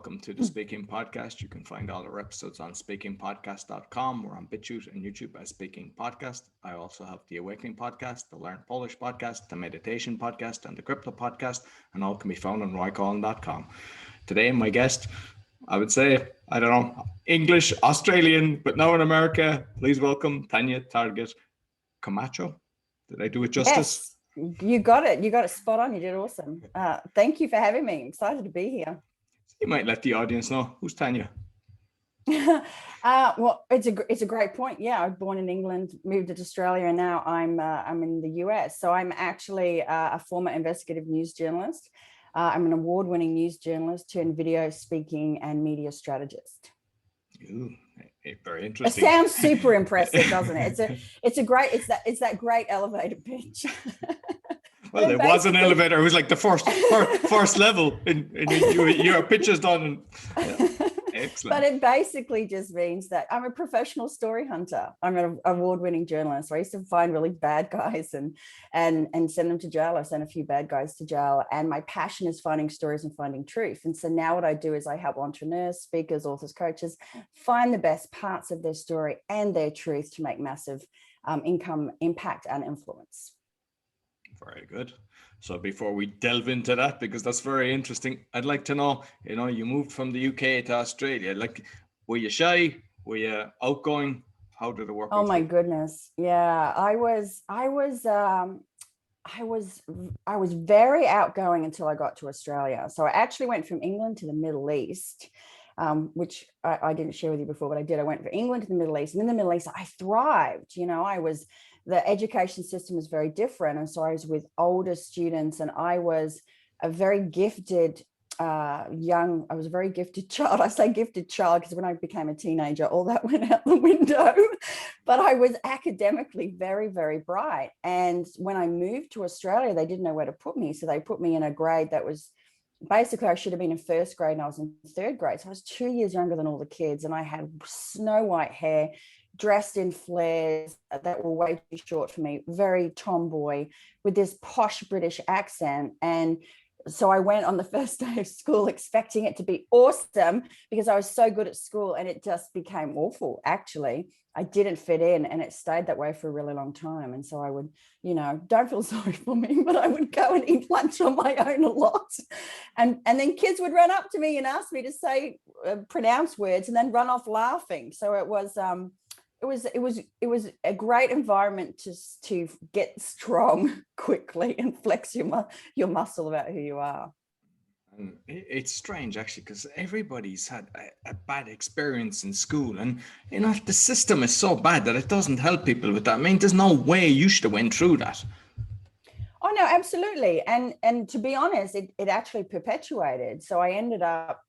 welcome to the Speaking Podcast. You can find all our episodes on speakingpodcast.com. We're on BitChute and YouTube as Speaking Podcast. I also have the Awakening Podcast, the Learn Polish Podcast, the Meditation Podcast, and the Crypto Podcast, and all can be found on roycollin.com. Today, my guest, I would say, I don't know, English, Australian, but now in America. Please welcome Tanya Targett Camacho. Did I do it justice? Yes, you got it. You got it spot on. You did awesome. Thank you for having me. I'm excited to be here. You might let the audience know. Who's Tanya? Well, it's a great point. Yeah, I was born in England, moved to Australia, and now I'm in the US. So I'm actually a former investigative news journalist. I'm an award-winning news journalist turned video speaking and media strategist. Ooh, very interesting. It sounds super impressive, doesn't it? It's that great elevator pitch. Well, it was an elevator. It was like the first level, and your pitch is done. Yeah. Excellent. But it basically just means that I'm a professional story hunter. I'm an award-winning journalist. So I used to find really bad guys and send them to jail. I sent a few bad guys to jail. And my passion is finding stories and finding truth. And so now what I do is I help entrepreneurs, speakers, authors, coaches find the best parts of their story and their truth to make massive income, impact, and influence. Very good. So before we delve into that, because that's very interesting, I'd like to know, you moved from the UK to Australia. Like, were you shy? Were you outgoing? How did it work? Oh my goodness. Yeah, I was very outgoing until I got to Australia. So I actually went from England to the Middle East, which I didn't share with you before, but I did. I went from England to the Middle East, and in the Middle East, I thrived. The education system was very different. And so I was with older students, and I was a very gifted I was a very gifted child. I say gifted child because when I became a teenager, all that went out the window, but I was academically very, very bright. And when I moved to Australia, they didn't know where to put me. So they put me in a grade that was basically, I should have been in first grade and I was in third grade. So I was 2 years younger than all the kids. And I had snow white hair, dressed in flares that were way too short for me, very tomboy with this posh British accent. And so I went on the first day of school expecting it to be awesome because I was so good at school, and it just became awful. Actually, I didn't fit in, and it stayed that way for a really long time. And so I would, don't feel sorry for me, but I would go and eat lunch on my own a lot. And then kids would run up to me and ask me to say, pronounce words, and then run off laughing. So it was a great environment to get strong quickly and flex your muscle about who you are. And it's strange actually, because everybody's had a bad experience in school, and the system is so bad that it doesn't help people with that. I mean, there's no way you should have went through that. Oh no, absolutely. And to be honest, it actually perpetuated. So I ended up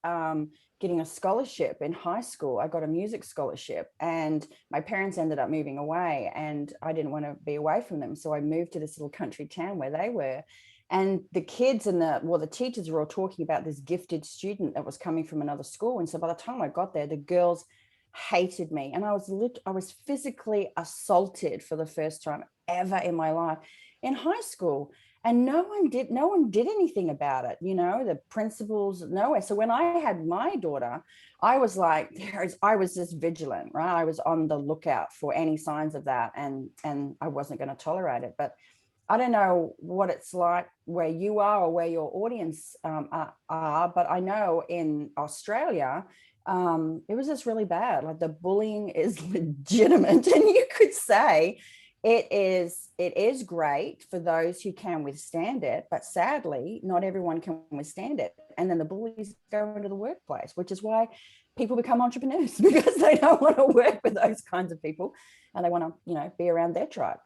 getting a scholarship in high school. I got a music scholarship, and my parents ended up moving away, and I didn't want to be away from them. So I moved to this little country town where they were. And the kids and the teachers were all talking about this gifted student that was coming from another school. And so by the time I got there, the girls hated me. And I was physically assaulted for the first time ever in my life in high school. And no one did anything about it. The principals, nowhere. So when I had my daughter, I was like, I was just vigilant, right? I was on the lookout for any signs of that, and I wasn't going to tolerate it. But I don't know what it's like where you are or where your audience are, but I know in Australia, it was just really bad. Like, the bullying is legitimate, and you could say it is great for those who can withstand it, but sadly, not everyone can withstand it. And then the bullies go into the workplace, which is why people become entrepreneurs, because they don't want to work with those kinds of people, and they want to, be around their tribe.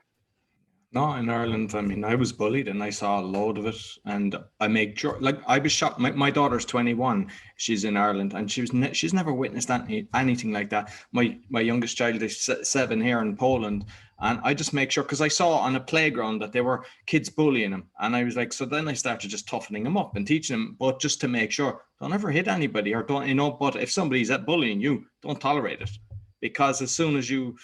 No, in Ireland, I mean, I was bullied and I saw a load of it, and I make sure, like, I was shocked. My daughter's 21. She's in Ireland, and she's never witnessed anything like that. My youngest child is 7 here in Poland, and I just make sure, because I saw on a playground that there were kids bullying him, and I was like, so then I started just toughening him up and teaching him, but just to make sure, don't ever hit anybody, or don't, but if somebody's bullying you, don't tolerate it, because as soon as you,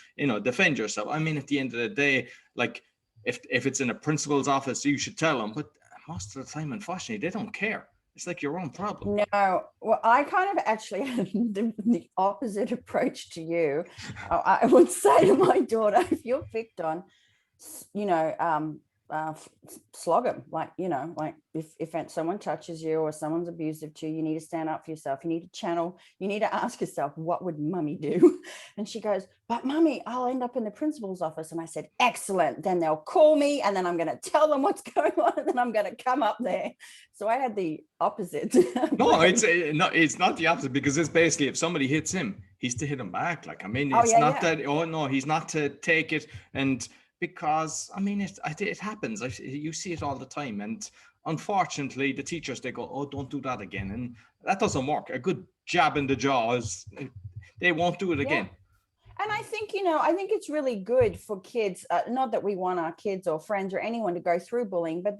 defend yourself, I mean, at the end of the day, like, if it's in a principal's office, you should tell them. But most of the time, unfortunately, they don't care. It's like your own problem. No, well, I kind of actually had the opposite approach to you. I would say to my daughter, if you're picked on, you know, slog them. Like, you know, like if someone touches you or someone's abusive to you, you need to stand up for yourself. You need to channel, you need to ask yourself, what would mummy do? And she goes, but mummy, I'll end up in the principal's office. And I said, excellent. Then they'll call me and then I'm going to tell them what's going on and then I'm going to come up there. So I had the opposite. No, it's not the opposite, because it's basically, if somebody hits him, he's to hit him back. Like, I mean, it's that, oh no, he's not to take it. And because, I mean, it happens. You see it all the time. And unfortunately, the teachers, they go, oh, don't do that again. And that doesn't work. A good jab in the jaw they won't do it again. And I think, you know, I think it's really good for kids, not that we want our kids or friends or anyone to go through bullying, but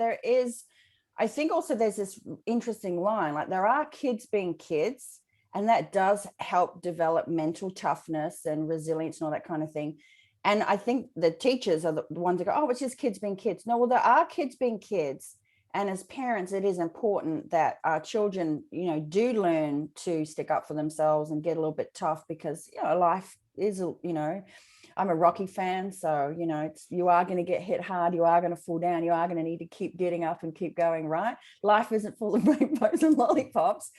I think also there's this interesting line, like there are kids being kids, and that does help develop mental toughness and resilience and all that kind of thing. And I think the teachers are the ones that go, oh, it's just kids being kids. No, well, there are kids being kids. And as parents, it is important that our children, you know, do learn to stick up for themselves and get a little bit tough, because, you know, life is, you know, I'm a Rocky fan. So, you know, you are going to get hit hard. You are going to fall down. You are going to need to keep getting up and keep going, right? Life isn't full of rainbows and lollipops,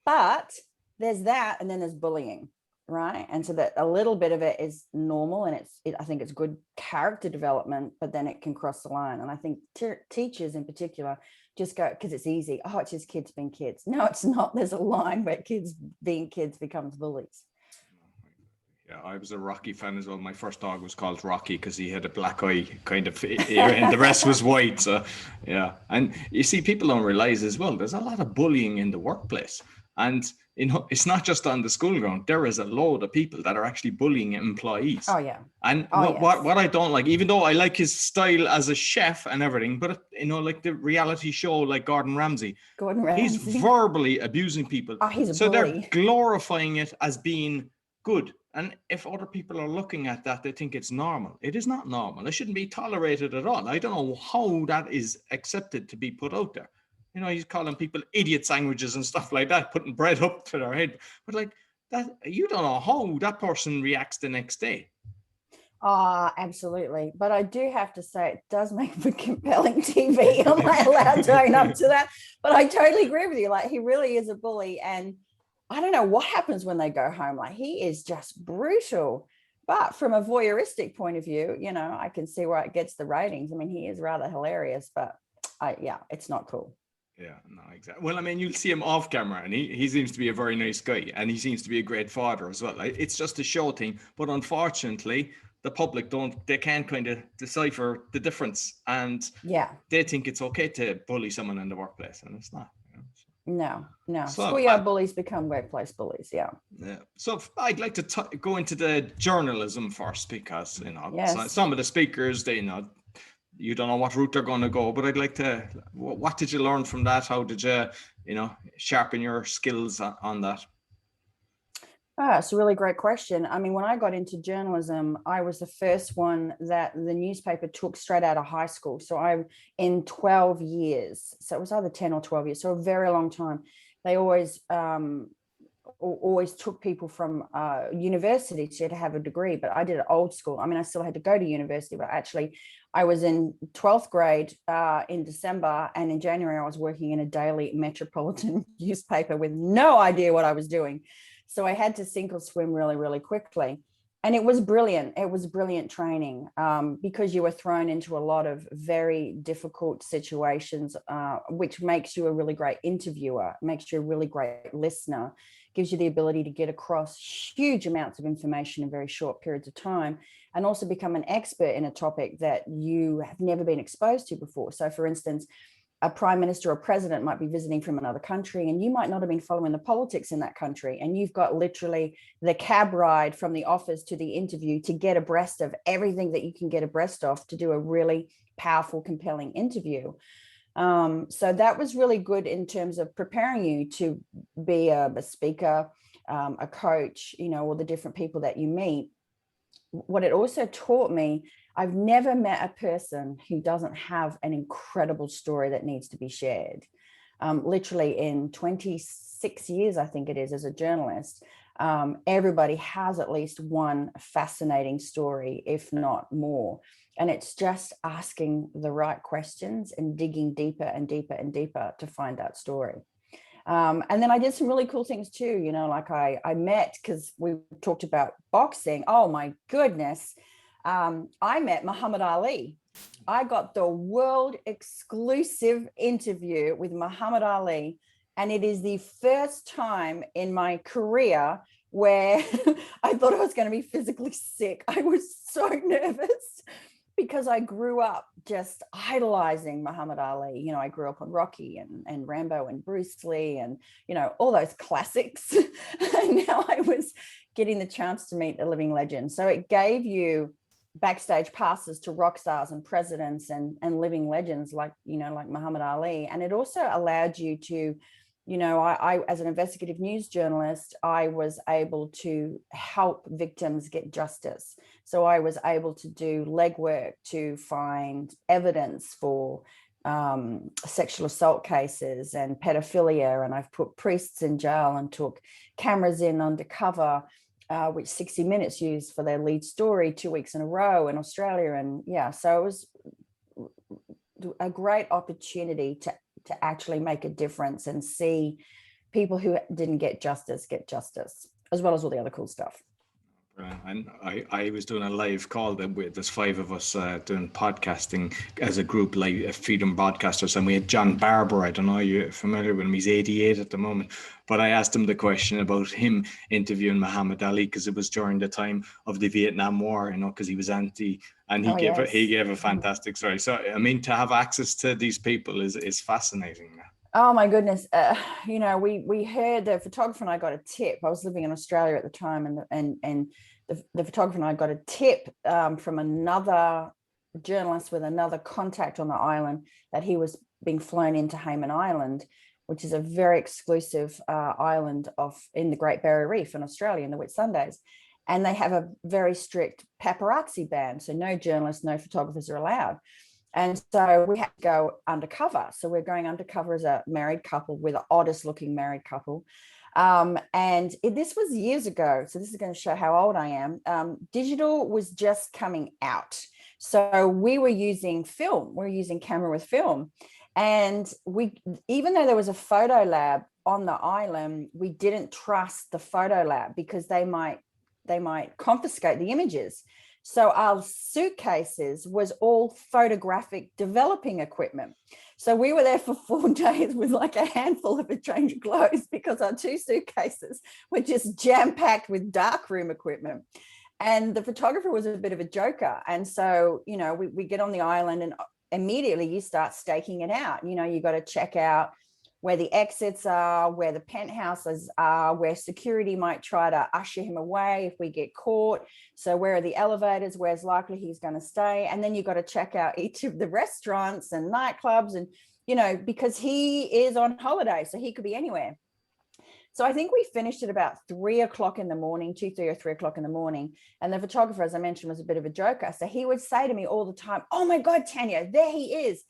but there's that. And then there's bullying. Right. And so that a little bit of it is normal, and I think it's good character development, but then it can cross the line. And I think teachers in particular just go, because it's easy. Oh, it's just kids being kids. No, it's not. There's a line where kids being kids becomes bullies. Yeah, I was a Rocky fan as well. My first dog was called Rocky because he had a black eye kind of ear, and the rest was white. So, yeah. And you see, people don't realize as well, there's a lot of bullying in the workplace. And, you know, it's not just on the school ground. There is a load of people that are actually bullying employees. Oh, yeah. And what I don't like, even though I like his style as a chef and everything, but, you know, like the reality show, like Gordon Ramsay, he's verbally abusing people. Oh, he's a bully. They're glorifying it as being good. And if other people are looking at that, they think it's normal. It is not normal. It shouldn't be tolerated at all. I don't know how that is accepted to be put out there. You know, he's calling people idiot sandwiches and stuff like that, putting bread up to their head. But like that, you don't know how that person reacts the next day. Absolutely. But I do have to say, it does make for compelling TV. Am I allowed to own up to that? But I totally agree with you. Like, he really is a bully. And I don't know what happens when they go home. Like, he is just brutal. But from a voyeuristic point of view, you know, I can see where it gets the ratings. I mean, he is rather hilarious, but it's not cool. Yeah, no, exactly. Well, I mean, you'll see him off camera, and he seems to be a very nice guy, and he seems to be a great father as well. It's just a show thing, but unfortunately, the public they can't kind of decipher the difference, and they think it's okay to bully someone in the workplace, and it's not. You know? No. So schoolyard bullies become workplace bullies. Yeah. So I'd like to go into the journalism first, because, you know, some of the speakers, they, you know, you don't know what route they're going to go, but I'd like to, what did you learn from that? How did you, you know, sharpen your skills on that? It's a really great question. I mean, when I got into journalism, I was the first one that the newspaper took straight out of high school. So in 12 years, so it was either 10 or 12 years, so a very long time. They always took people from university to have a degree, but I did it old school. I mean, I still had to go to university, but actually I was in 12th grade in December, and in January I was working in a daily metropolitan newspaper with no idea what I was doing. So I had to sink or swim really, really quickly. And it was brilliant. It was brilliant training because you were thrown into a lot of very difficult situations, which makes you a really great interviewer, makes you a really great listener, gives you the ability to get across huge amounts of information in very short periods of time, and also become an expert in a topic that you have never been exposed to before. So, for instance, a prime minister or president might be visiting from another country, and you might not have been following the politics in that country. And you've got literally the cab ride from the office to the interview to get abreast of everything that you can get abreast of to do a really powerful, compelling interview. So that was really good in terms of preparing you to be a speaker, a coach, you know, all the different people that you meet. What it also taught me, I've never met a person who doesn't have an incredible story that needs to be shared. literally in 26 years, I think it is, as a journalist, everybody has at least one fascinating story, if not more. And it's just asking the right questions and digging deeper and deeper and deeper to find that story. And then I did some really cool things too, you know, like I met, because we talked about boxing. Oh my goodness. I met Muhammad Ali. I got the world exclusive interview with Muhammad Ali. And it is the first time in my career where I thought I was going to be physically sick. I was so nervous because I grew up just idolizing Muhammad Ali. You know, I grew up on Rocky and Rambo and Bruce Lee and, you know, all those classics. And now I was getting the chance to meet a living legend. So it gave you backstage passes to rock stars and presidents and living legends like, you know, like Muhammad Ali. And it also allowed you to, you know, I as an investigative news journalist, I was able to help victims get justice. So I was able to do legwork to find evidence for sexual assault cases and pedophilia. And I've put priests in jail and took cameras in undercover, which 60 Minutes used for their lead story 2 weeks in a row in Australia. And yeah, so it was a great opportunity to actually make a difference and see people who didn't get justice, as well as all the other cool stuff. And I was doing a live call that there's 5 of us doing podcasting as a group, like Freedom Broadcasters, and we had John Barbour. I don't know, you're familiar with him. He's 88 at the moment, but I asked him the question about him interviewing Muhammad Ali, because it was during the time of the Vietnam War, you know, because he was anti, and he gave a fantastic story. So I mean, to have access to these people is fascinating. Oh my goodness. You know, we heard, the photographer and I got a tip. I was living in Australia at the time, and the photographer and I got a tip from another journalist with another contact on the island that he was being flown into Hayman Island, which is a very exclusive island in the Great Barrier Reef in Australia in the Whitsundays. And they have a very strict paparazzi ban. So no journalists, no photographers are allowed. And so we had to go undercover. So we're going undercover as a married couple. We're the oddest looking married couple. This was years ago. So this is going to show how old I am. Digital was just coming out. So we were using film. We're using camera with film. And even though there was a photo lab on the island, we didn't trust the photo lab because they might confiscate the images. So our suitcases was all photographic developing equipment. So we were there for 4 days with like a handful of a change of clothes because our 2 suitcases were just jam-packed with darkroom equipment. And the photographer was a bit of a joker. And so, you know, we get on the island and immediately you start staking it out. You know, you got to check out where the exits are, where the penthouses are, where security might try to usher him away if we get caught. So where are the elevators? Where's likely he's going to stay? And then you've got to check out each of the restaurants and nightclubs, and, you know, because he is on holiday, so he could be anywhere. So I think we finished at about 3 o'clock in the morning, 2:30 or 3 o'clock in the morning. And the photographer, as I mentioned, was a bit of a joker. So he would say to me all the time, "Oh my God, Tanya, there he is."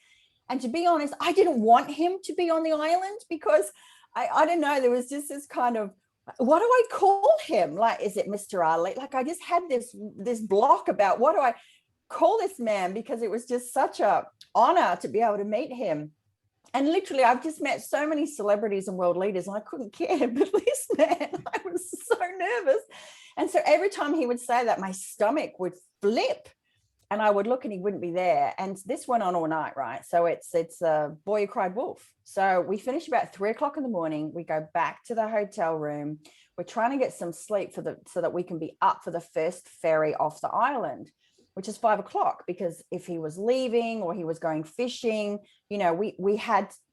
And to be honest, I didn't want him to be on the island because I don't know, there was just this kind of, what do I call him? Like, is it Mr. Ali? Like, I just had this block about what do I call this man, because it was just such a honor to be able to meet him. And literally, I've just met so many celebrities and world leaders, and I couldn't care. But this man, I was so nervous. And so every time he would say that, my stomach would flip. And I would look and he wouldn't be there. And this went on all night, right? So it's a boy who cried wolf. So we finish about 3 o'clock in the morning. We go back to the hotel room. We're trying to get some sleep so that we can be up for the first ferry off the island, which is 5 o'clock, because if he was leaving or he was going fishing, you know, we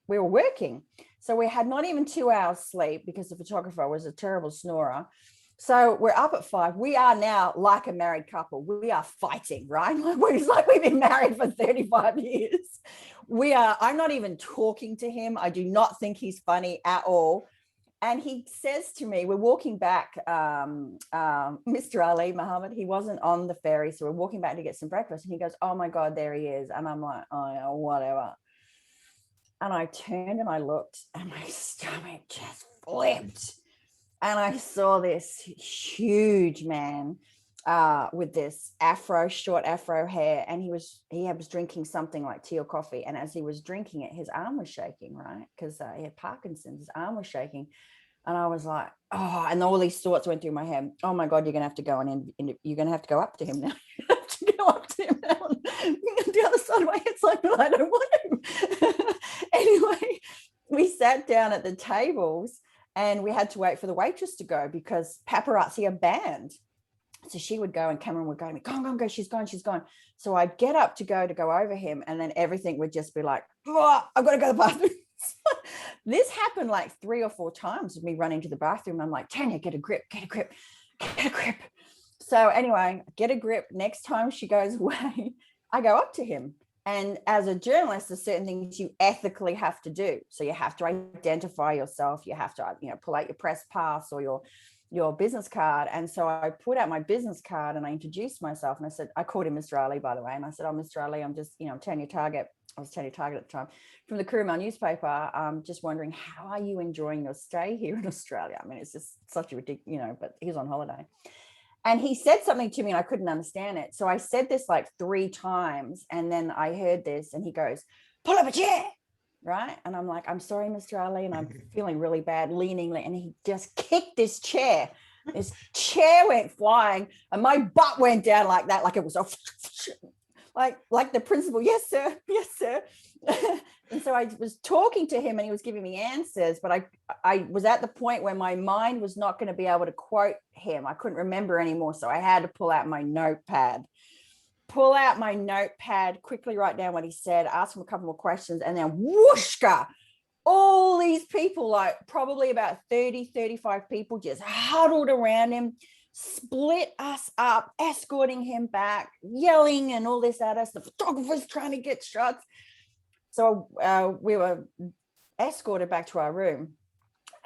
were working. So we had not even 2 hours sleep because the photographer was a terrible snorer. So we're up at 5. We are now like a married couple. We are fighting, right? It's like we've been married for 35 years. I'm not even talking to him. I do not think he's funny at all. And he says to me, we're walking back, Mr. Ali Muhammad, he wasn't on the ferry. So we're walking back to get some breakfast. And he goes, "Oh my God, there he is." And I'm like, "Oh, yeah, whatever." And I turned and I looked and my stomach just flipped. And I saw this huge man with this short afro hair, and he was drinking something like tea or coffee. And as he was drinking it, his arm was shaking, right? Because he had Parkinson's, his arm was shaking. And I was like, oh, and all these thoughts went through my head. Oh my God, you're going to have to go you're going to have to go up to him now. You have to go up to him now. The other side of my head's like, but I don't want him. Anyway, we sat down at the tables and we had to wait for the waitress to go because paparazzi are banned. So she would go and Cameron would go, go, she's gone. So I'd get up to go over him, and then everything would just be like, oh, I've got to go to the bathroom. This happened like 3 or 4 times with me running to the bathroom. I'm like, Tanya, get a grip. So anyway, get a grip. Next time she goes away, I go up to him. And as a journalist, there's certain things you ethically have to do. So you have to identify yourself. You have to, pull out your press pass or your business card. And so I put out my business card and I introduced myself. And I said, I called him Mr. Ali, by the way. And I said, I'm Mr. Ali. I'm just, Tanya Targett. I was Tanya Targett at the time, from the Courier Mail newspaper. Just wondering, how are you enjoying your stay here in Australia? I mean, it's just such a ridiculous, but he was on holiday. And he said something to me and I couldn't understand it. So I said this like 3 times. And then I heard this and he goes, pull up a chair. Right. And I'm like, I'm sorry, Mr. Ali. And I'm feeling really bad, leaning. And he just kicked this chair. This chair went flying and my butt went down like that. Like it was a like the principal. Yes, sir. Yes, sir. And so I was talking to him and he was giving me answers, but I was at the point where my mind was not going to be able to quote him. I couldn't remember anymore. So I had to pull out my notepad, quickly write down what he said, ask him a couple more questions, and then whooshka, all these people, like probably about 30-35 people, just huddled around him, split us up, escorting him back, yelling and all this at us. The photographer's trying to get shots. So we were escorted back to our room.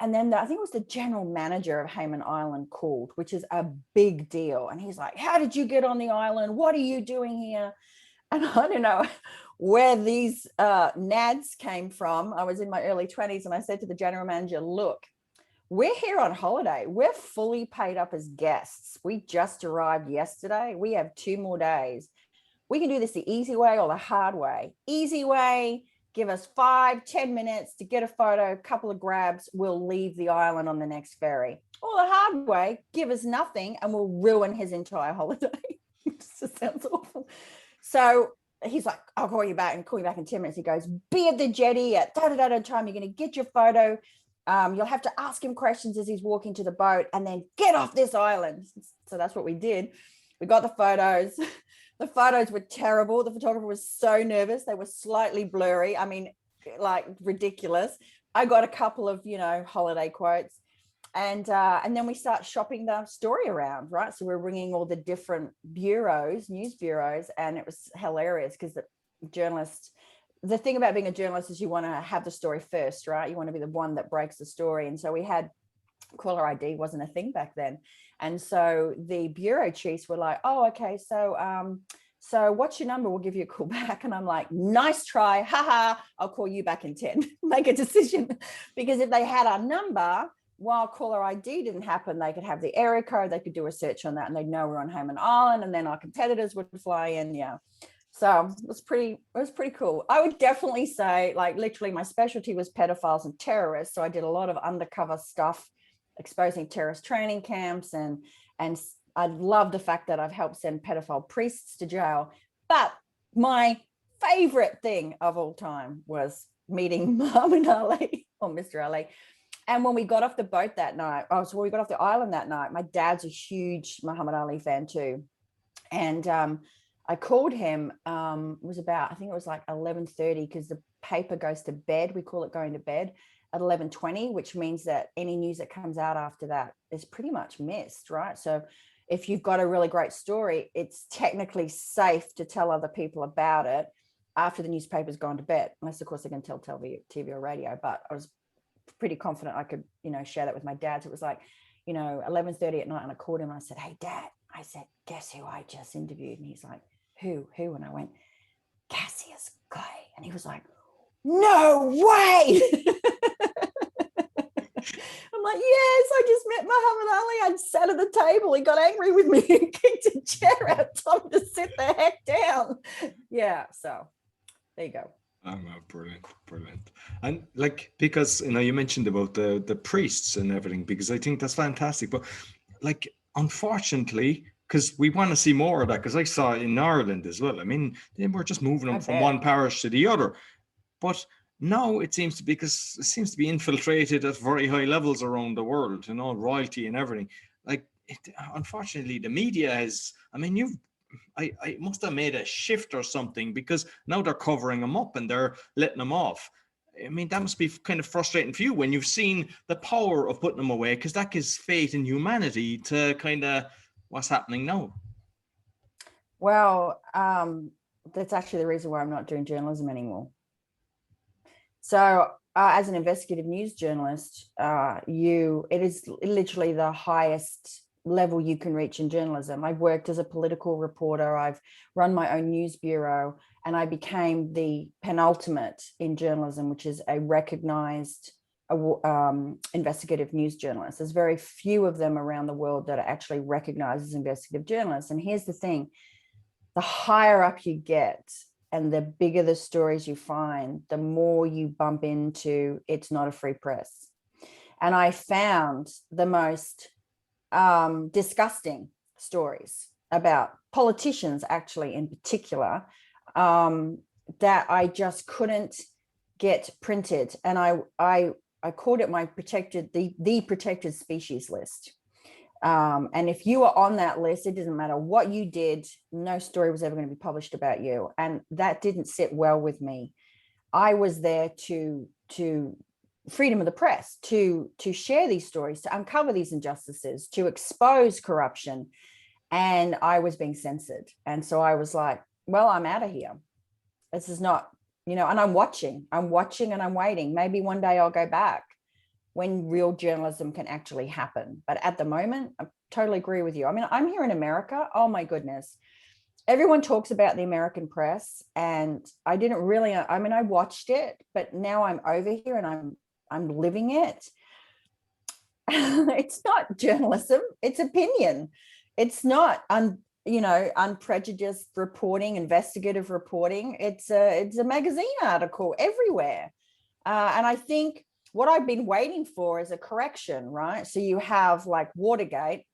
And then I think it was the general manager of Hayman Island called, which is a big deal. And he's like, how did you get on the island? What are you doing here? And I don't know where these nads came from. I was in my early 20s and I said to the general manager, look, we're here on holiday. We're fully paid up as guests. We just arrived yesterday. We have 2 more days. We can do this the easy way or the hard way. Easy way, give us 5-10 minutes to get a photo, a couple of grabs, we'll leave the island on the next ferry. Or the hard way, give us nothing and we'll ruin his entire holiday. It just sounds awful. So he's like, I'll call you back in 10 minutes. He goes, be at the jetty at da-da-da-da time. You're going to get your photo. You'll have to ask him questions as he's walking to the boat and then get off this island. So that's what we did. We got the photos. The photos were terrible. The photographer was so nervous. They were slightly blurry. I mean, like ridiculous. I got a couple of, holiday quotes. And then we start shopping the story around, right? So we're ringing all the different news bureaus, and it was hilarious because the thing about being a journalist is you want to have the story first, right? You want to be the one that breaks the story. And so we had caller ID wasn't a thing back then. And so the bureau chiefs were like, oh, okay, so what's your number? We'll give you a call back. And I'm like, nice try. Haha, I'll call you back in 10. Make a decision. Because if they had our number, while caller ID didn't happen, they could have the area code, they could do a search on that and they'd know we're on Hayman Island, and then our competitors would fly in. Yeah. So it was pretty cool. I would definitely say, like, literally my specialty was pedophiles and terrorists. So I did a lot of undercover stuff, exposing terrorist training camps, and I love the fact that I've helped send pedophile priests to jail. But my favorite thing of all time was meeting Muhammad Ali, or Mr. Ali. And when we got off the boat that night, so when we got off the island that night, my dad's a huge Muhammad Ali fan too. And I called him, it was about, I think it was like 11:30, because the paper goes to bed. We call it going to bed at 11:20, which means that any news that comes out after that is pretty much missed, right? So if you've got a really great story, it's technically safe to tell other people about it after the newspaper's gone to bed, unless of course they can tell TV or radio. But I was pretty confident I could, share that with my dad. So it was like, 11:30 at night, and I called him and I said, hey, Dad, I said, guess who I just interviewed? And he's like, who? And I went, Cassius Clay. And he was like, no way. I'm like, yes, I just met Muhammad Ali. I sat at the table. He got angry with me and kicked a chair out, told him to sit the heck down. Yeah, so there you go. Oh, brilliant, brilliant. And like, because you mentioned about the priests and everything, because I think that's fantastic. But like, unfortunately, because we want to see more of that, because I saw it in Ireland as well. I mean, they were just moving them from one parish to the other. But now it seems to be, because it seems to be infiltrated at very high levels around the world, royalty and everything. Like, unfortunately, the media has, I mean, I must have made a shift or something, because now they're covering them up and they're letting them off. I mean, that must be kind of frustrating for you when you've seen the power of putting them away, because that gives faith in humanity to kind of what's happening now. Well, that's actually the reason why I'm not doing journalism anymore. So as an investigative news journalist, it is literally the highest level you can reach in journalism. I've worked as a political reporter. I've run my own news bureau, and I became the penultimate in journalism, which is a recognized investigative news journalist. There's very few of them around the world that are actually recognized as investigative journalists. And here's the thing, the higher up you get and the bigger the stories you find, the more you bump into it's not a free press. And I found the most disgusting stories about politicians, actually, in particular, that I just couldn't get printed. And I called it my the protected species list. And if you were on that list, it doesn't matter what you did, no story was ever going to be published about you. And that didn't sit well with me. I was there to freedom of the press, to share these stories, to uncover these injustices, to expose corruption. And I was being censored. And so I was like, well, I'm out of here. This is not, and I'm watching and I'm waiting. Maybe one day I'll go back when real journalism can actually happen. But at the moment, I totally agree with you. I mean, I'm here in America. Oh my goodness. Everyone talks about the American press, and I didn't really, I watched it, but now I'm over here and I'm living it. It's not journalism, it's opinion. It's not unprejudiced reporting, investigative reporting. It's a magazine article everywhere. And I think what I've been waiting for is a correction, right? So you have like Watergate,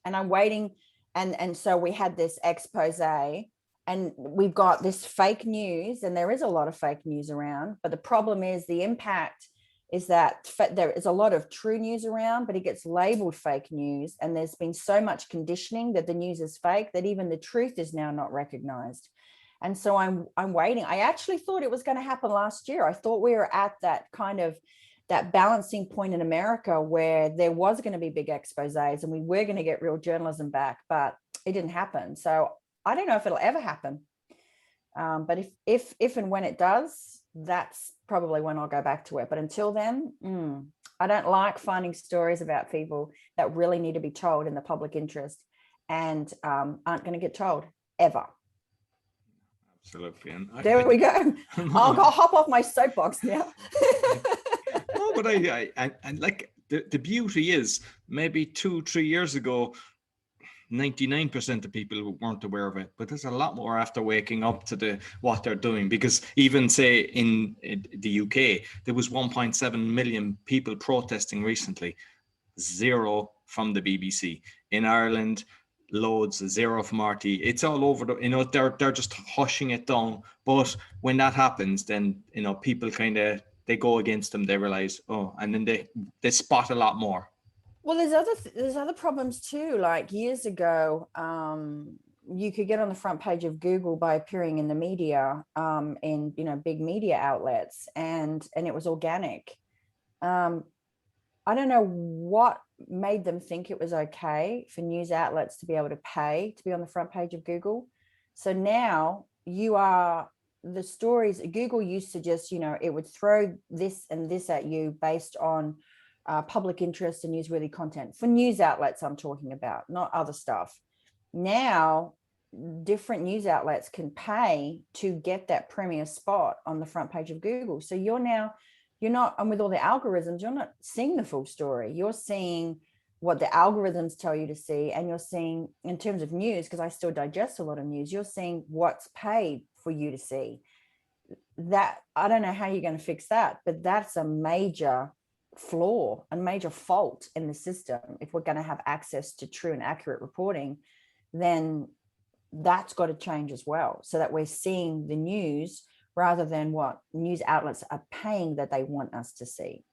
and I'm waiting. And so we had this expose, and we've got this fake news, and there is a lot of fake news around. But the problem is the impact is that there is a lot of true news around, but it gets labeled fake news. And there's been so much conditioning that the news is fake that even the truth is now not recognized. And so I'm waiting. I actually thought it was going to happen last year. I thought we were at that kind of that balancing point in America where there was going to be big exposés and we were going to get real journalism back, but it didn't happen. So I don't know if it'll ever happen. But if and when it does, that's probably when I'll go back to it. But until then, I don't like finding stories about people that really need to be told in the public interest and aren't going to get told ever. Absolutely. And there we go. I'll hop off my soapbox now. No, but I like the beauty is maybe 2-3 years ago, 99% of people weren't aware of it, but there's a lot more after waking up to what they're doing. Because even say in the UK, there was 1.7 million people protesting recently, 0 from the BBC. In Ireland, loads, 0 from RT. It's all over they're just hushing it down. But when that happens, then people kind of they go against them. They realize, and then they spot a lot more. Well, there's other problems too. Like years ago, you could get on the front page of Google by appearing in the media, in big media outlets, and it was organic. I don't know what made them think it was okay for news outlets to be able to pay to be on the front page of Google. So now the stories. Google used to just it would throw this and this at you based on public interest and newsworthy content for news outlets. I'm talking about, not other stuff. Now different news outlets can pay to get that premier spot on the front page of Google. So you're not, and with all the algorithms, you're not seeing the full story. You're seeing what the algorithms tell you to see. And you're seeing, in terms of news, because I still digest a lot of news, you're seeing what's paid for you to see. That, I don't know how you're going to fix that, but that's a major flaw, a major fault in the system. If we're going to have access to true and accurate reporting, then that's got to change as well, so that we're seeing the news rather than what news outlets are paying that they want us to see.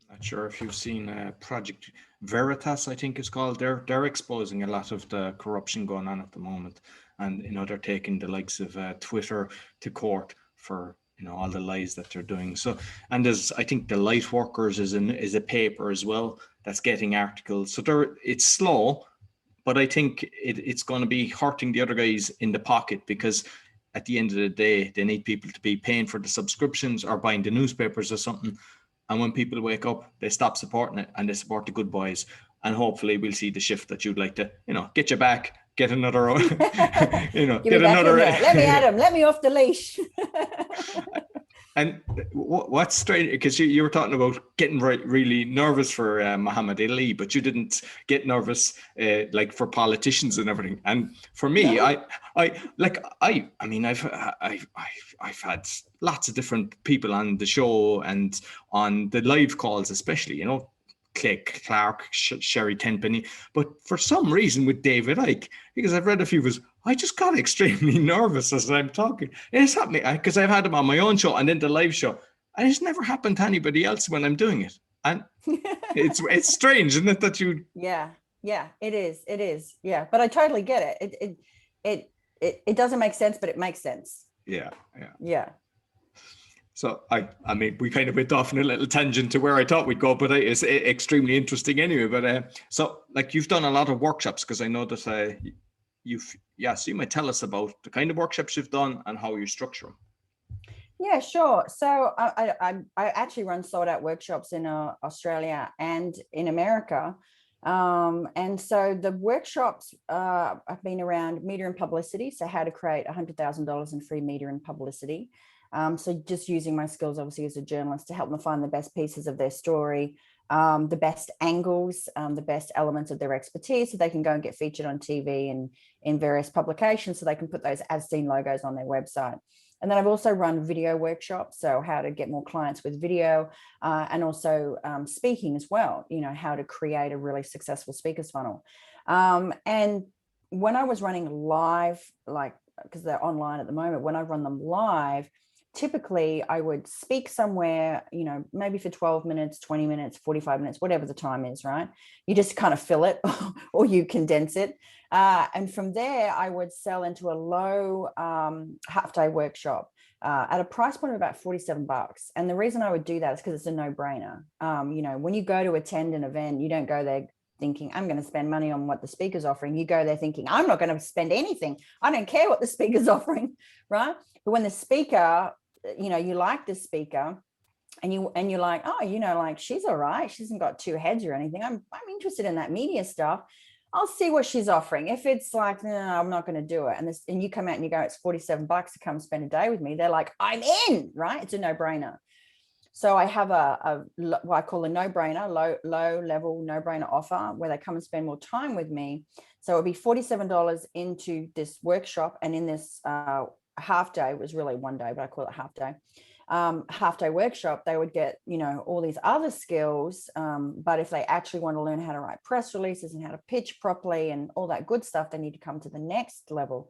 Not sure if you've seen Project Veritas, I think it's called. They're exposing a lot of the corruption going on at the moment, and they're taking the likes of Twitter to court for all the lies that they're doing. So, and there's, I think, the Light Workers is a paper as well that's getting articles. So it's slow, but I think it's going to be hurting the other guys in the pocket, because at the end of the day, they need people to be paying for the subscriptions or buying the newspapers or something. And when people wake up, they stop supporting it and they support the good boys. And hopefully we'll see the shift that you'd like to, get you back, get another, get another. Let me at him. Let me off the leash. And what's strange, because you were talking about getting really nervous for Muhammad Ali, but you didn't get nervous like for politicians and everything. And for me, no. I've had lots of different people on the show and on the live calls, especially, Clay Clark, Sherry Tenpenny, but for some reason with David Icke, because I've read a few of his, I just got extremely nervous as I'm talking. It's happening because I've had him on my own show and then the live show, and it's never happened to anybody else when I'm doing it. And it's strange, isn't it, that you? Yeah, it is. Yeah, but I totally get it. It doesn't make sense, but it makes sense. Yeah. So I mean, we kind of went off in a little tangent to where I thought we'd go, but it's extremely interesting anyway. But so like you've done a lot of workshops, because I know that so you might tell us about the kind of workshops you've done and how you structure them. Yeah, sure. So I actually run sold out workshops in Australia and in America. And so the workshops have been around media and publicity. So how to create $100,000 in free media and publicity. So just using my skills, obviously, as a journalist to help them find the best pieces of their story, the best angles, the best elements of their expertise, so they can go and get featured on TV and in various publications, so they can put those as seen logos on their website. And then I've also run video workshops, so how to get more clients with video, and also speaking as well, how to create a really successful speakers funnel. And when I was running live, because they're online at the moment, when I run them live, typically I would speak somewhere, maybe for 12 minutes, 20 minutes, 45 minutes, whatever the time is, right? You just kind of fill it or you condense it. And from there, I would sell into a low half-day workshop at a price point of about $47. And the reason I would do that is because it's a no-brainer. When you go to attend an event, you don't go there thinking, I'm going to spend money on what the speaker's offering. You go there thinking, I'm not going to spend anything. I don't care what the speaker's offering, right? But when the speaker, you like the speaker and you're like, oh, she's all right. She hasn't got two heads or anything. I'm interested in that media stuff. I'll see what she's offering. If it's like, no, I'm not going to do it. And you come out and you go, it's $47 to come spend a day with me. They're like, I'm in, right? It's a no-brainer. So I have what I call a no-brainer, low level no-brainer offer where they come and spend more time with me. So it'll be $47 into this workshop, and in this half day, it was really one day, but I call it half day workshop, they would get, all these other skills. But if they actually want to learn how to write press releases and how to pitch properly and all that good stuff, they need to come to the next level.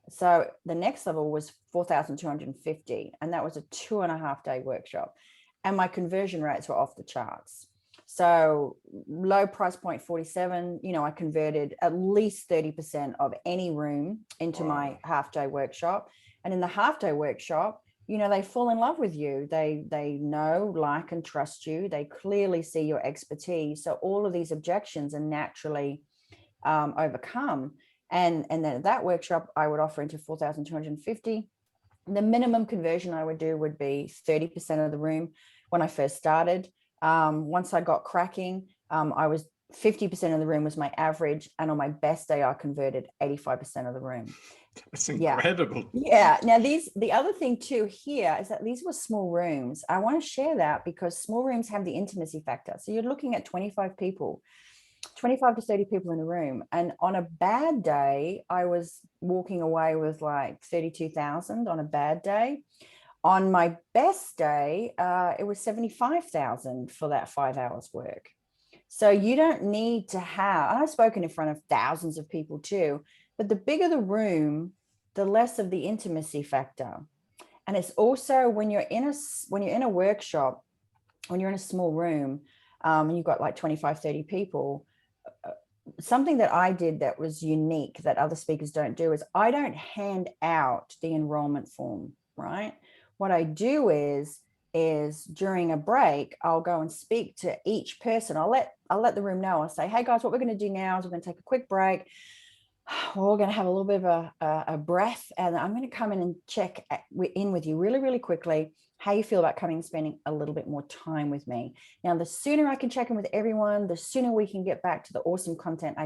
So the next level was $4,250, and that was a 2.5 day workshop. And my conversion rates were off the charts. So low price point 47, I converted at least 30% of any room into my half day workshop. And in the half day workshop, they fall in love with you. They know, like, and trust you. They clearly see your expertise. So all of these objections are naturally overcome. And then at that workshop, I would offer into 4,250. The minimum conversion I would do would be 30% of the room when I first started. Once I got cracking, I was 50% of the room was my average. And on my best day, I converted 85% of the room. That's incredible. Yeah. Now, the other thing too here is that these were small rooms. I want to share that because small rooms have the intimacy factor. So you're looking at 25 people, 25 to 30 people in a room. And on a bad day, I was walking away with like 32,000 on a bad day. On my best day, it was 75,000 for that 5 hours work. So you don't need to have, and I've spoken in front of thousands of people too, but the bigger the room, the less of the intimacy factor. And it's also when you're in a workshop, when you're in a small room, and you've got like 25, 30 people, something that I did that was unique that other speakers don't do is I don't hand out the enrollment form, right? What I do is during a break, I'll go and speak to each person. I'll let the room know. I'll say, hey guys, what we're going to do now is we're going to take a quick break. We're all going to have a little bit of a breath, and I'm going to come in and check in with you really, really quickly how you feel about coming and spending a little bit more time with me. Now, the sooner I can check in with everyone, the sooner we can get back to the awesome content.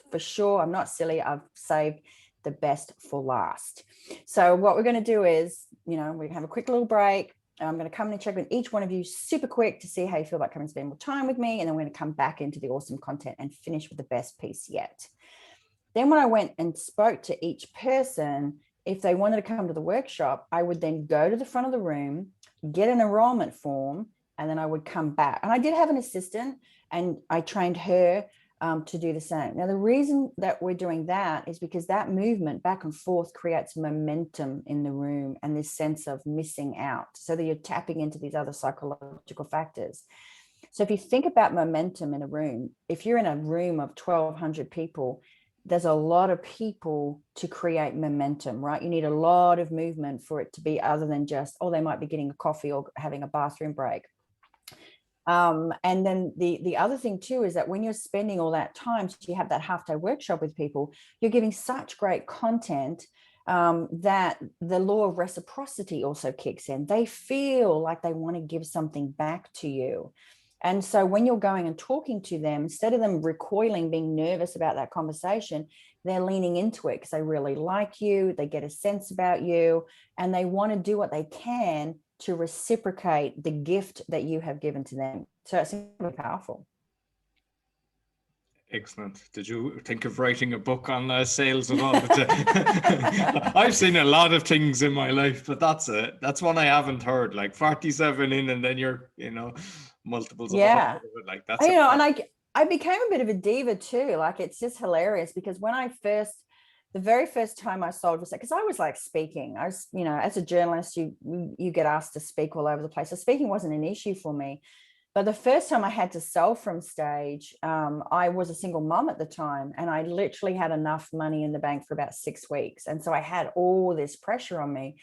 For sure, I'm not silly. I've saved the best for last. So what we're going to do is, we're going to have a quick little break. I'm going to come in and check with each one of you super quick to see how you feel about coming and spending more time with me. And then we're going to come back into the awesome content and finish with the best piece yet. Then when I went and spoke to each person, if they wanted to come to the workshop, I would then go to the front of the room, get an enrollment form, and then I would come back. And I did have an assistant, and I trained her to do the same. Now, the reason that we're doing that is because that movement back and forth creates momentum in the room and this sense of missing out, so that you're tapping into these other psychological factors. So if you think about momentum in a room, if you're in a room of 1,200 people, there's a lot of people to create momentum, right? You need a lot of movement for it to be other than just, they might be getting a coffee or having a bathroom break. And then the other thing too is that when you're spending all that time, so you have that half-day workshop with people, you're giving such great content that the law of reciprocity also kicks in. They feel like they want to give something back to you. And so when you're going and talking to them, instead of them recoiling, being nervous about that conversation, they're leaning into it because they really like you, they get a sense about you, and they want to do what they can to reciprocate the gift that you have given to them. So it's really powerful. Excellent. Did you think of writing a book on sales at all? I've seen a lot of things in my life, but that's one I haven't heard. Like 47 in, and then you're, multiples of 100 of it. Like that's and I became a bit of a diva too. Like it's just hilarious because when the very first time I sold was because I was like speaking. I was, as a journalist, you get asked to speak all over the place. So speaking wasn't an issue for me. But the first time I had to sell from stage, I was a single mom at the time, and I literally had enough money in the bank for about 6 weeks. And so I had all this pressure on me.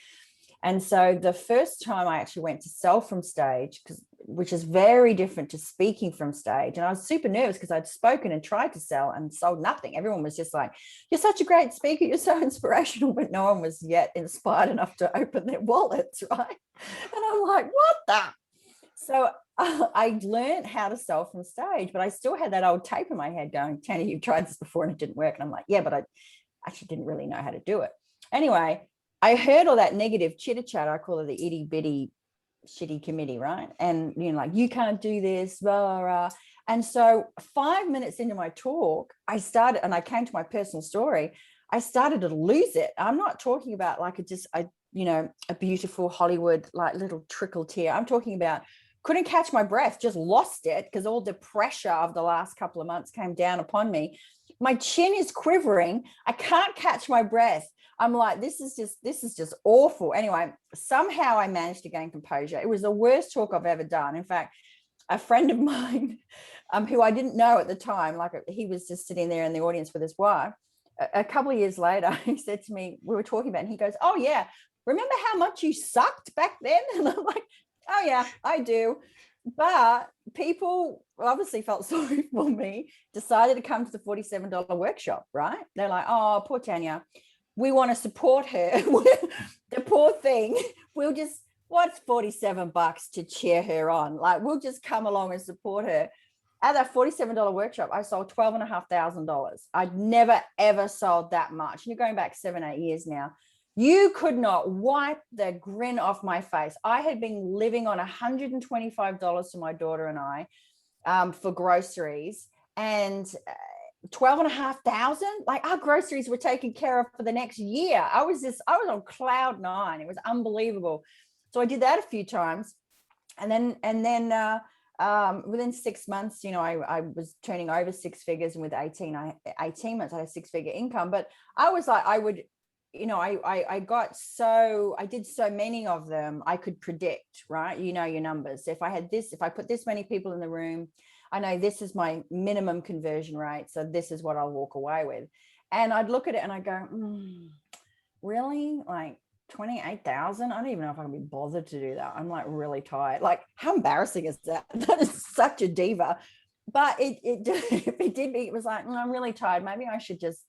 And so the first time I actually went to sell from stage, which is very different to speaking from stage. And I was super nervous because I'd spoken and tried to sell and sold nothing. Everyone was just like, you're such a great speaker. You're so inspirational. But no one was yet inspired enough to open their wallets, right? And I'm like, what the? So I learned how to sell from stage, but I still had that old tape in my head going, Tanya, you've tried this before and it didn't work. And I'm like, yeah, but I actually didn't really know how to do it. Anyway, I heard all that negative chitter chat. I call it the itty bitty shitty committee, right? And like, you can't do this, blah, blah. And so 5 minutes into my talk, I came to my personal story. I started to lose it. I'm not talking about like a beautiful Hollywood, like little trickle tear. I'm talking about couldn't catch my breath, just lost it because all the pressure of the last couple of months came down upon me. My chin is quivering. I can't catch my breath. I'm like, this is just awful. Anyway, somehow I managed to gain composure. It was the worst talk I've ever done. In fact, a friend of mine, who I didn't know at the time, like he was just sitting there in the audience with his wife. A couple of years later, he said to me, we were talking about it, and he goes, oh yeah, remember how much you sucked back then? And I'm like, oh yeah, I do. But people obviously felt sorry for me, decided to come to the $47 workshop, right? They're like, oh, poor Tanya. We want to support her. The poor thing. We'll just, what's $47 to cheer her on? Like, we'll just come along and support her. at that $47 workshop, I sold $12,500. I'd never, ever sold that much. And you're going back 7-8 years now. You could not wipe the grin off my face. I had been living on $125 to my daughter and I for groceries, and 12,500, like our groceries were taken care of for the next year. I was on cloud nine. It was unbelievable. So I did that a few times. And then within 6 months, I was turning over six figures, and with 18 months, I had a six-figure income. But I was like, I did so many of them, I could predict, right? Your numbers. If I put this many people in the room, I know this is my minimum conversion rate. So this is what I'll walk away with. And I'd look at it and I go, really? Like 28,000? I don't even know if I can be bothered to do that. I'm like really tired. Like, how embarrassing is that? That is such a diva. But it was like, I'm really tired. Maybe I should just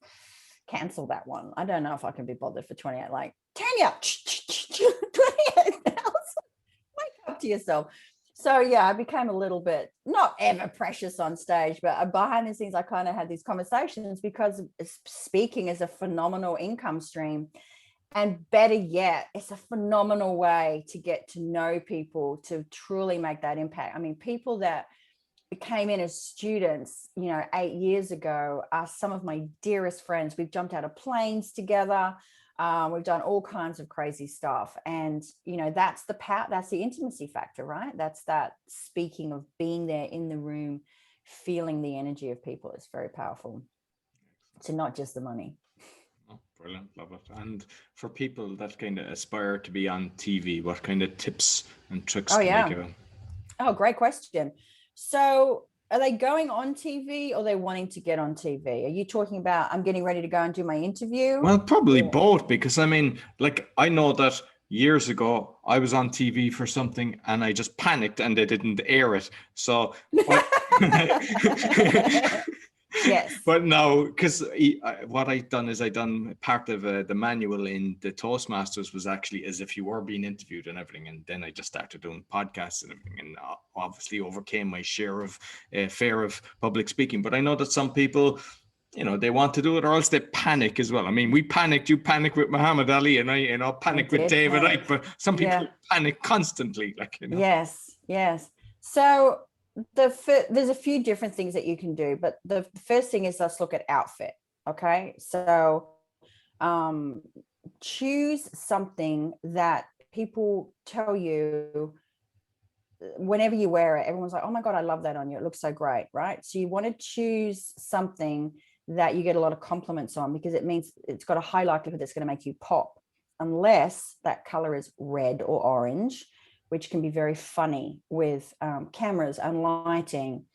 cancel that one. I don't know if I can be bothered for 28. Like, Tanya, 28,000. Wake up to yourself. So yeah, I became a little bit not ever precious on stage, but behind the scenes, I kind of had these conversations because speaking is a phenomenal income stream. And better yet, it's a phenomenal way to get to know people, to truly make that impact. I mean, people that came in as students, 8 years ago are some of my dearest friends. We've jumped out of planes together. We've done all kinds of crazy stuff. And, that's the power, that's the intimacy factor, right? That's that speaking of being there in the room, feeling the energy of people. It's very powerful. So not just the money. Oh, brilliant. Love it. And for people that kind of aspire to be on TV, what kind of tips and tricks can they give them? Oh, great question. So are they going on TV, or are they wanting to get on TV? Are you talking about, I'm getting ready to go and do my interview? Well, probably both, because I mean, like, I know that years ago I was on TV for something and I just panicked and they didn't air it. So yes. But no, because what I done is I done part of the manual in the Toastmasters was actually as if you were being interviewed and everything. And then I just started doing podcasts and everything, and obviously overcame my share of fear of public speaking. But I know that some people, they want to do it, or else they panic as well. I mean, you panic with Muhammad Ali, and I panic with David Icke, but some people panic constantly, Yes. So there's a few different things that you can do, but the first thing is, let's look at outfit. Okay. So choose something that people tell you whenever you wear it, everyone's like, oh my God, I love that on you. It looks so great. Right. So you want to choose something that you get a lot of compliments on, because it means it's got a high likelihood that's going to make you pop, unless that color is red or orange, which can be very funny with cameras and lighting,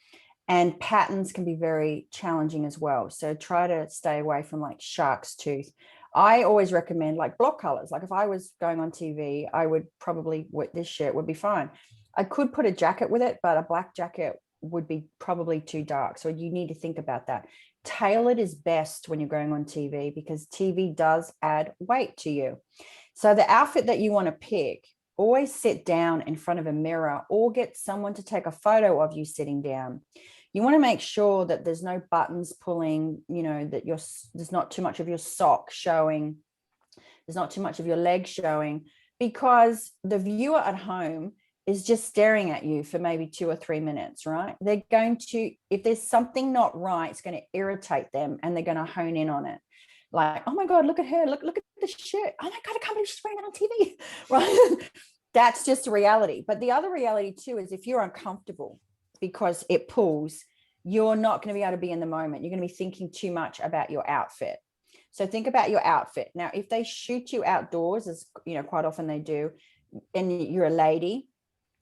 and patterns can be very challenging as well. So try to stay away from like shark's tooth. I always recommend like block colors. Like if I was going on TV, I would probably, this shirt would be fine. I could put a jacket with it, but a black jacket would be probably too dark. So you need to think about that. Tailored is best when you're going on TV, because TV does add weight to you. So the outfit that you want to pick, always sit down in front of a mirror or get someone to take a photo of you sitting down. You want to make sure that there's no buttons pulling, that there's not too much of your sock showing. There's not too much of your leg showing, because the viewer at home is just staring at you for maybe 2 or 3 minutes, right? They're going to, if there's something not right, it's going to irritate them and they're going to hone in on it. Like, oh my God, look at her. Look at the shirt. Oh my God, I can't believe she's wearing that on TV, right? That's just a reality. But the other reality too is, if you're uncomfortable because it pulls, you're not going to be able to be in the moment. You're going to be thinking too much about your outfit. So think about your outfit. Now, if they shoot you outdoors, as quite often they do, and you're a lady,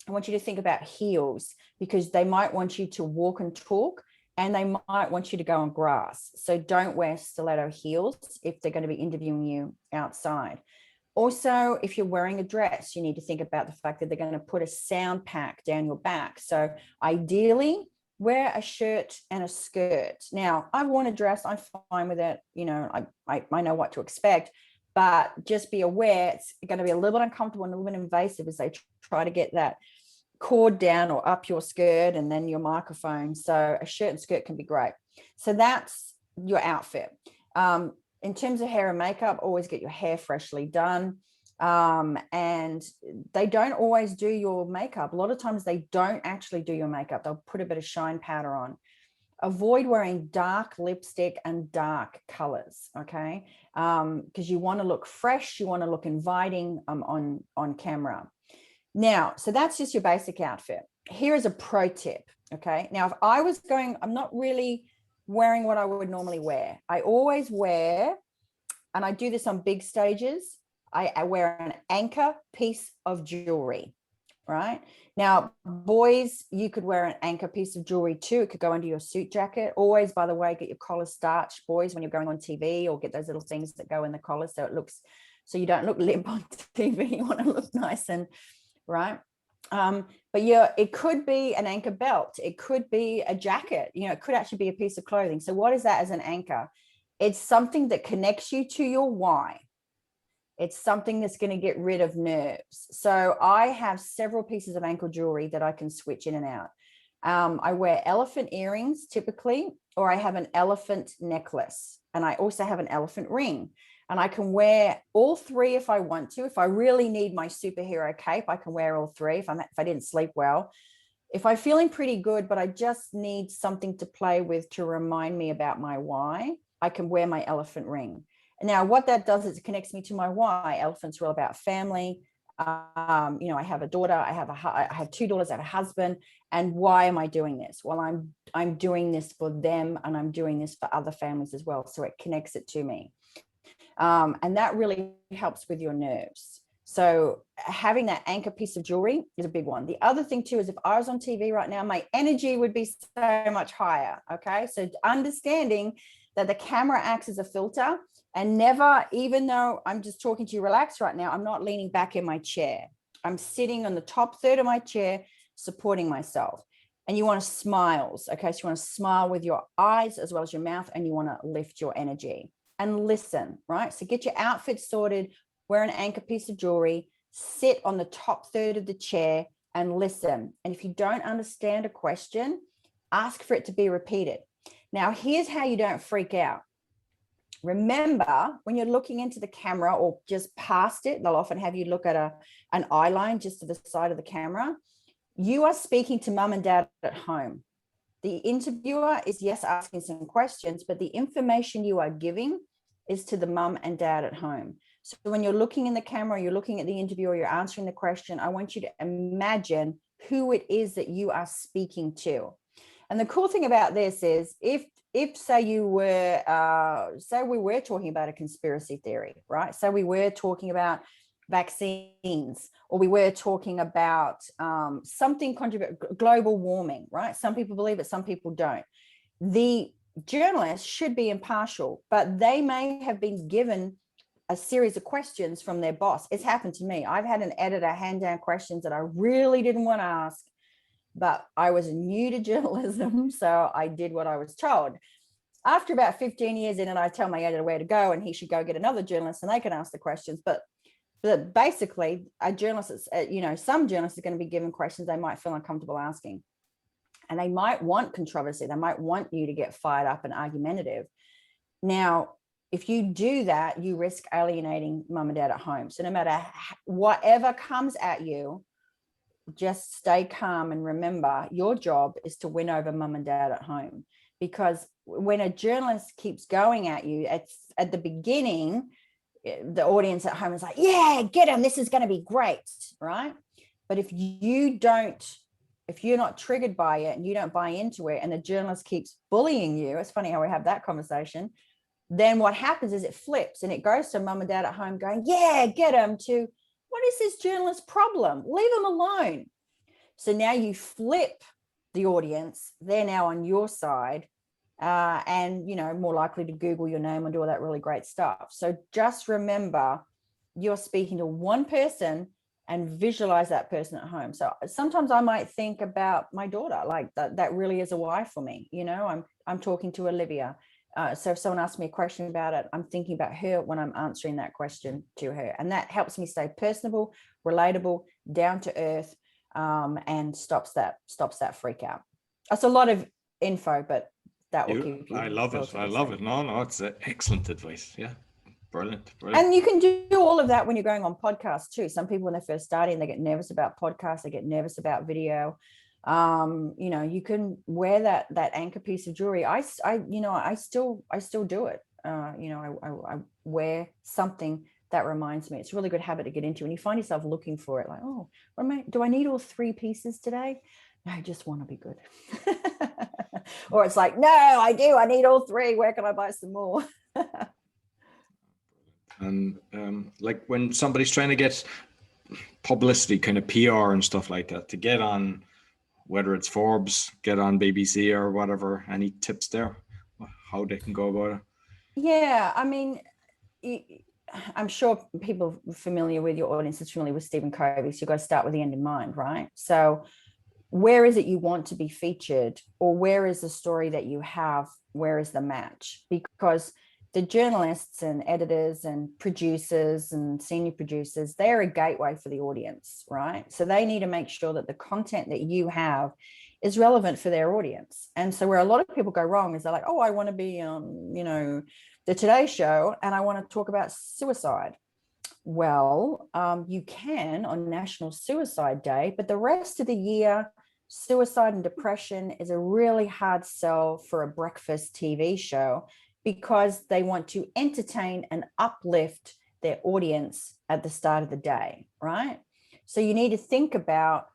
I want you to think about heels, because they might want you to walk and talk, and they might want you to go on grass. So don't wear stiletto heels if they're going to be interviewing you outside. Also, if you're wearing a dress, you need to think about the fact that they're going to put a sound pack down your back. So ideally, wear a shirt and a skirt. Now, I've worn a dress. I'm fine with it. I know what to expect. But just be aware, it's going to be a little bit uncomfortable and a little bit invasive as they try to get that cord down or up your skirt and then your microphone. So a shirt and skirt can be great. So that's your outfit. In terms of hair and makeup, always get your hair freshly done. And they don't always do your makeup. A lot of times they don't actually do your makeup. They'll put a bit of shine powder on. Avoid wearing dark lipstick and dark colors, okay? Because you want to look fresh, you want to look inviting on camera. Now, so that's just your basic outfit. Here is a pro tip, okay? Now, if I was going, I'm not really wearing what I would normally wear. I always wear, and I do this on big stages, I wear an anchor piece of jewelry, right? Now, boys, you could wear an anchor piece of jewelry too. It could go under your suit jacket. Always, by the way, get your collar starched, boys, when you're going on TV, or get those little things that go in the collar so it looks, so you don't look limp on TV. You want to look nice and right. But yeah, it could be an anchor belt. It could be a jacket. You know, it could actually be a piece of clothing. So what is that as an anchor? It's something that connects you to your why. It's something that's going to get rid of nerves. So I have several pieces of ankle jewelry that I can switch in and out. I wear elephant earrings typically, or I have an elephant necklace, and I also have an elephant ring. And I can wear all three if I want to. If I really need my superhero cape, I can wear all three if I didn't sleep well. If I'm feeling pretty good, but I just need something to play with to remind me about my why, I can wear my elephant ring. Now, what that does is it connects me to my why. Elephants are all about family. You know, I have a daughter, I have two daughters, I have a husband. And why am I doing this? Well, I'm doing this for them, and I'm doing this for other families as well. So it connects it to me. And that really helps with your nerves. So having that anchor piece of jewelry is a big one. The other thing too is if I was on TV right now, my energy would be so much higher. Okay. So understanding that the camera acts as a filter, and never, even though I'm just talking to you relaxed right now, I'm not leaning back in my chair. I'm sitting on the top third of my chair, supporting myself. And you want to smiles. Okay. So you want to smile with your eyes as well as your mouth, and you want to lift your energy. And listen, right? So get your outfit sorted, wear an anchor piece of jewelry, sit on the top third of the chair and listen. And if you don't understand a question, ask for it to be repeated. Now, here's how you don't freak out. Remember, when you're looking into the camera or just past it, they'll often have you look at an eye line just to the side of the camera. You are speaking to mum and dad at home. The interviewer is, yes, asking some questions, but the information you are giving is to the mum and dad at home. So when you're looking in the camera, you're looking at the interviewer, you're answering the question, I want you to imagine who it is that you are speaking to. And the cool thing about this is if say we were talking about a conspiracy theory, right? So we were talking about vaccines, or we were talking about something global warming, right? Some people believe it, some people don't. The journalists should be impartial, but they may have been given a series of questions from their boss. It's happened to me. I've had an editor hand down questions that I really didn't want to ask, but I was new to journalism, so I did what I was told. After about 15 years in, and I tell my editor where to go, and he should go get another journalist, and they can ask the questions. But basically, a journalist, some journalists are going to be given questions they might feel uncomfortable asking. And they might want controversy. They might want you to get fired up and argumentative. Now, if you do that, you risk alienating mum and dad at home. So no matter whatever comes at you, just stay calm and remember your job is to win over mum and dad at home. Because when a journalist keeps going at you, at the beginning, the audience at home is like, yeah, get him, this is going to be great, right? But if you're not triggered by it and you don't buy into it, and the journalist keeps bullying you, it's funny how we have that conversation, then what happens is it flips and it goes to mum and dad at home going, yeah, get him, to what is this journalist's problem? Leave him alone. So now you flip the audience. They're now on your side, and, more likely to Google your name and do all that really great stuff. So just remember, you're speaking to one person and visualize that person at home. So sometimes I might think about my daughter, like that really is a wife for me. I'm talking to Olivia. So if someone asks me a question about it, I'm thinking about her when I'm answering that question to her. And that helps me stay personable, relatable, down to earth, and stops that freak out. That's a lot of info, but that will keep you. I love it. I love it. No, it's excellent advice. Yeah. Brilliant. And you can do all of that when you're going on podcasts too. Some people, when they're first starting, they get nervous about podcasts, they get nervous about video. You can wear that anchor piece of jewelry. I still do it. I wear something that reminds me. It's a really good habit to get into, and you find yourself looking for it, like, oh, do I need all 3 pieces today? No, I just want to be good. Or it's like, no, I do. I need all 3. Where can I buy some more? And like when somebody's trying to get publicity, kind of PR and stuff like that, to get on, whether it's Forbes, get on BBC or whatever, any tips there, how they can go about it? Yeah, I mean, I'm sure people familiar with your audience is familiar with Stephen Covey. So you've got to start with the end in mind, right? So where is it you want to be featured, or where is the story that you have? Where is the match? Because the journalists and editors and producers and senior producers, they're a gateway for the audience, right? So they need to make sure that the content that you have is relevant for their audience. And so where a lot of people go wrong is they're like, oh, I want to be on, the Today Show, and I want to talk about suicide. Well, you can on National Suicide Day, but the rest of the year, suicide and depression is a really hard sell for a breakfast TV show, because they want to entertain and uplift their audience at the start of the day, right? So you need to think about,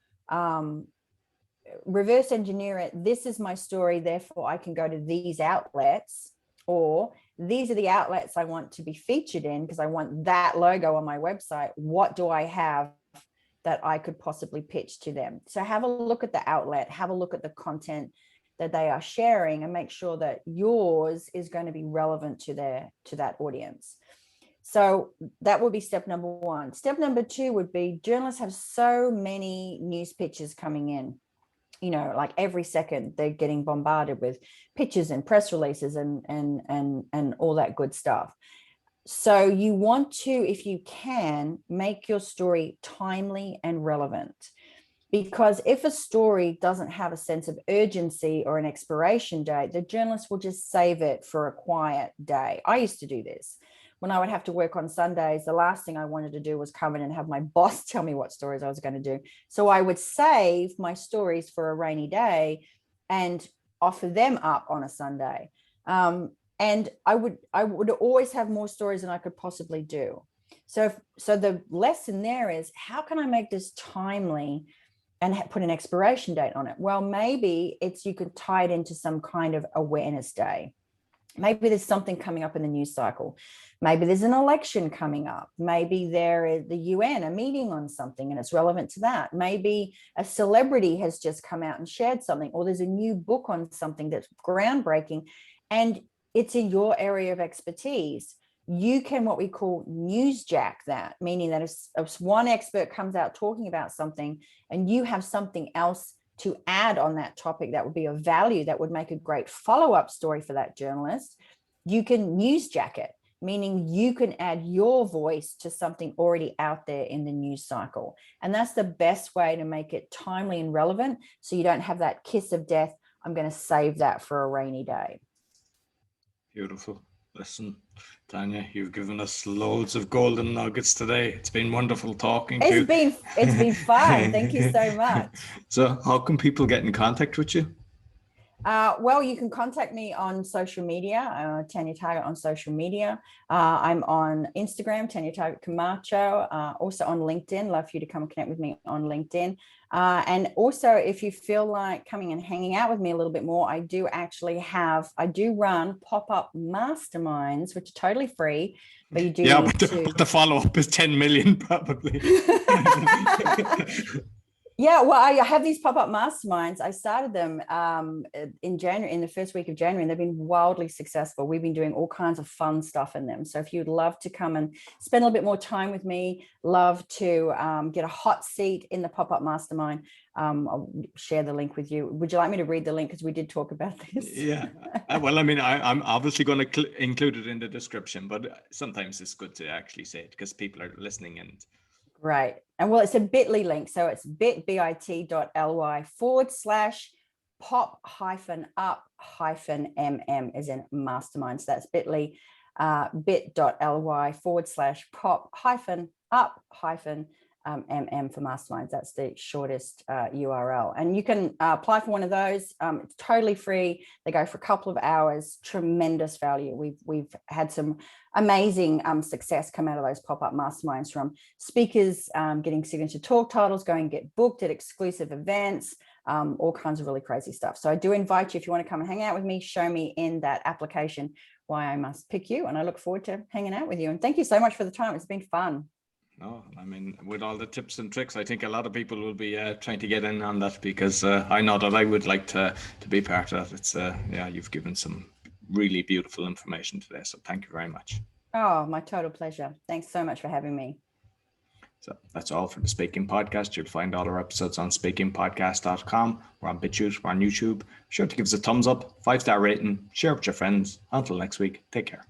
reverse engineer it. This is my story, therefore I can go to these outlets, or these are the outlets I want to be featured in because I want that logo on my website. What do I have that I could possibly pitch to them? So have a look at the outlet, have a look at the content that they are sharing, and make sure that yours is going to be relevant to that audience. So that would be step number 1. Step number 2 would be, journalists have so many news pitches coming in. Like every second they're getting bombarded with pitches and press releases and all that good stuff. So you want to, if you can, make your story timely and relevant. Because if a story doesn't have a sense of urgency or an expiration date, the journalist will just save it for a quiet day. I used to do this. When I would have to work on Sundays, the last thing I wanted to do was come in and have my boss tell me what stories I was going to do. So I would save my stories for a rainy day and offer them up on a Sunday. And I would always have more stories than I could possibly do. So the lesson there is, how can I make this timely and put an expiration date on it? Well, maybe you could tie it into some kind of awareness day. Maybe there's something coming up in the news cycle. Maybe there's an election coming up. Maybe there is the UN, a meeting on something, and it's relevant to that. Maybe a celebrity has just come out and shared something, or there's a new book on something that's groundbreaking, and it's in your area of expertise. You can, what we call, newsjack that, meaning that if one expert comes out talking about something and you have something else to add on that topic that would be of value, that would make a great follow-up story for that journalist, you can newsjack it, meaning you can add your voice to something already out there in the news cycle. And that's the best way to make it timely and relevant, so you don't have that kiss of death, I'm going to save that for a rainy day. Beautiful. Listen, Tanya, you've given us loads of golden nuggets today. It's been wonderful talking to you. It's been fun. Thank you so much. So how can people get in contact with you? Well, you can contact me on social media, Tanya Targett on social media. I'm on Instagram, Tanya Targett Camacho, also on LinkedIn. Love for you to come and connect with me on LinkedIn. And also, if you feel like coming and hanging out with me a little bit more, I do run pop-up masterminds, which are totally free, but you do need but the follow-up is 10 million probably. Yeah, well, I have these pop-up masterminds. I started them in January, in the first week of January, and they've been wildly successful. We've been doing all kinds of fun stuff in them. So if you'd love to come and spend a little bit more time with me, love to get a hot seat in the pop-up mastermind, I'll share the link with you. Would you like me to read the link? Because we did talk about this. Yeah. Well, I mean, I'm obviously going to include it in the description, but sometimes it's good to actually say it because people are listening. And Great. And well, it's a bit.ly link. So it's bit.ly/pop-up-mm as in mastermind. So that's bit.ly, bit.ly/pop-up-mm for masterminds. That's the shortest URL. And you can apply for one of those. It's totally free. They go for a couple of hours, tremendous value. We've had some amazing success come out of those pop-up masterminds, from speakers getting signature talk titles, going and get booked at exclusive events, all kinds of really crazy stuff. So I do invite you, if you want to come and hang out with me, show me in that application why I must pick you. And I look forward to hanging out with you. And thank you so much for the time. It's been fun. No, I mean, with all the tips and tricks, I think a lot of people will be trying to get in on that, because I know that I would like to be part of that. It's yeah, you've given some really beautiful information today. So thank you very much. Oh, my total pleasure. Thanks so much for having me. So that's all for the Speaking Podcast. You'll find all our episodes on speakingpodcast.com. We're on BitChute, we're on YouTube. Be sure to give us a thumbs up, 5-star rating, share with your friends. Until next week, take care.